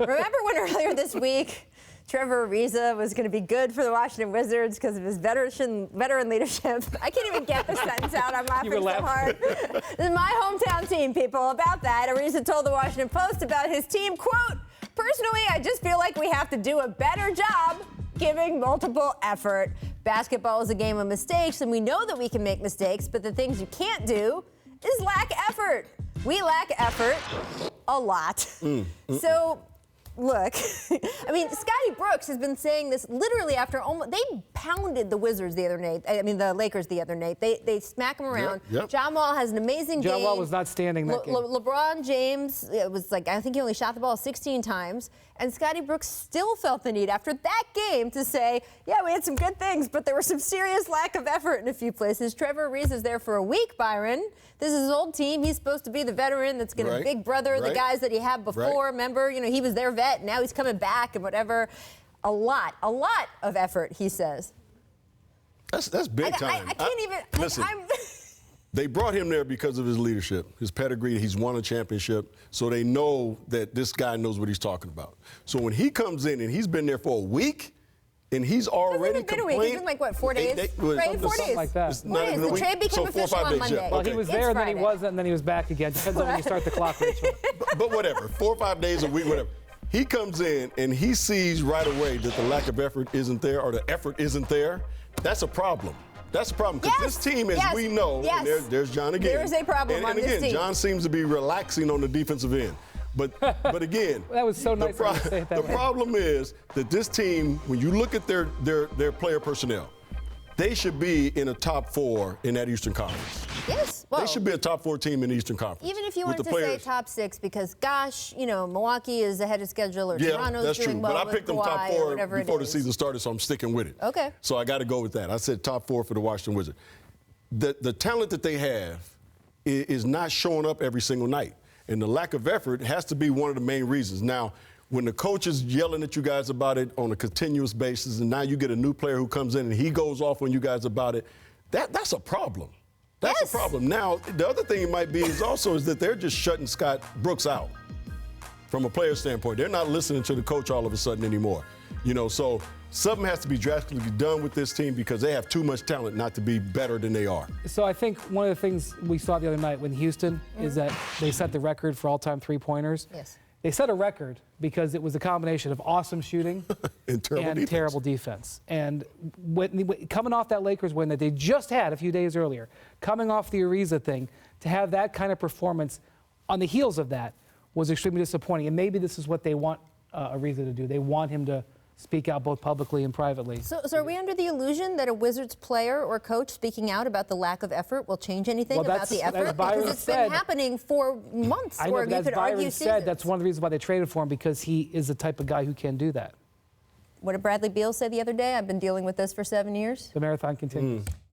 Remember when earlier this week, Trevor Ariza was going to be good for the Washington Wizards because of his veteran leadership? I can't even get the sentence out. I'm laughing so hard. This is my hometown team, people. About that, Ariza told the Washington Post about his team, quote, "Personally, I just feel like we have to do a better job giving multiple effort. Basketball is a game of mistakes, and we know that we can make mistakes, but the things you can't do is lack effort. We lack effort a lot." So, look, I mean, Scotty Brooks has been saying this literally after almost, they pounded the Wizards the other night. I mean, the Lakers the other night. They smack them around. Yep. John Wall has an amazing game. John Wall was not standing that game. LeBron James, it was like, I think he only shot the ball 16 times. And Scotty Brooks still felt the need after that game to say, yeah, we had some good things, but there was some serious lack of effort in a few places. Trevor Ariza is there for a week, Byron. This is his old team. He's supposed to be the veteran that's going to big brother the guys that he had before. Remember, you know, he was their vet. Now he's coming back and whatever. A lot of effort, he says. That's big time. I can't even. Listen. They brought him there because of his leadership, his pedigree. He's won a championship, so they know that this guy knows what he's talking about. So when he comes in and he's been there for a week, and he's already complaining. It's been like, what, 4 days? Right, 4 days. Like that. It's not even the trade became official on Monday. Well, he was there, and then he wasn't, and then he was back again. Depends on when you start the clock, Rachel. But whatever, 4 or 5 days a week, whatever. He comes in, and he sees right away that the lack of effort isn't there, or the effort isn't there. That's a problem. That's a problem, because this team, as we know, and there's John again. There is a problem on this team. And again, John seems to be relaxing on the defensive end. But again, that was so nice to say it that way. The problem is that this team, when you look at their player personnel, they should be in a top 4 in that Eastern Conference. Yes. Well, they should be a top 4 team in the Eastern Conference. Even if you wanted to say top 6, because gosh, you know, Milwaukee is ahead of schedule, or Toronto's doing well. But I picked them top 4 before the season started, so I'm sticking with it. Okay. So I got to go with that. I said top 4 for the Washington Wizards. The talent that they have is not showing up every single night, and the lack of effort has to be one of the main reasons. Now, when the coach is yelling at you guys about it on a continuous basis, and now you get a new player who comes in and he goes off on you guys about it, that's a problem. That's a problem. Now, the other thing it might be is that they're just shutting Scott Brooks out from a player standpoint. They're not listening to the coach all of a sudden anymore. You know, so something has to be drastically done with this team because they have too much talent not to be better than they are. So I think one of the things we saw the other night in Houston is that they set the record for all-time three-pointers. Yes. They set a record because it was a combination of awesome shooting and terrible defense. And coming off that Lakers win that they just had a few days earlier, coming off the Ariza thing, to have that kind of performance on the heels of that was extremely disappointing. And maybe this is what they want Ariza to do. They want him to speak out both publicly and privately. So are we under the illusion that a Wizards player or coach speaking out about the lack of effort will change anything about the effort? Because it's been happening for months, or you could argue seasons. That's one of the reasons why they traded for him, because he is the type of guy who can do that. What did Bradley Beal say the other day? I've been dealing with this for 7 years. The marathon continues.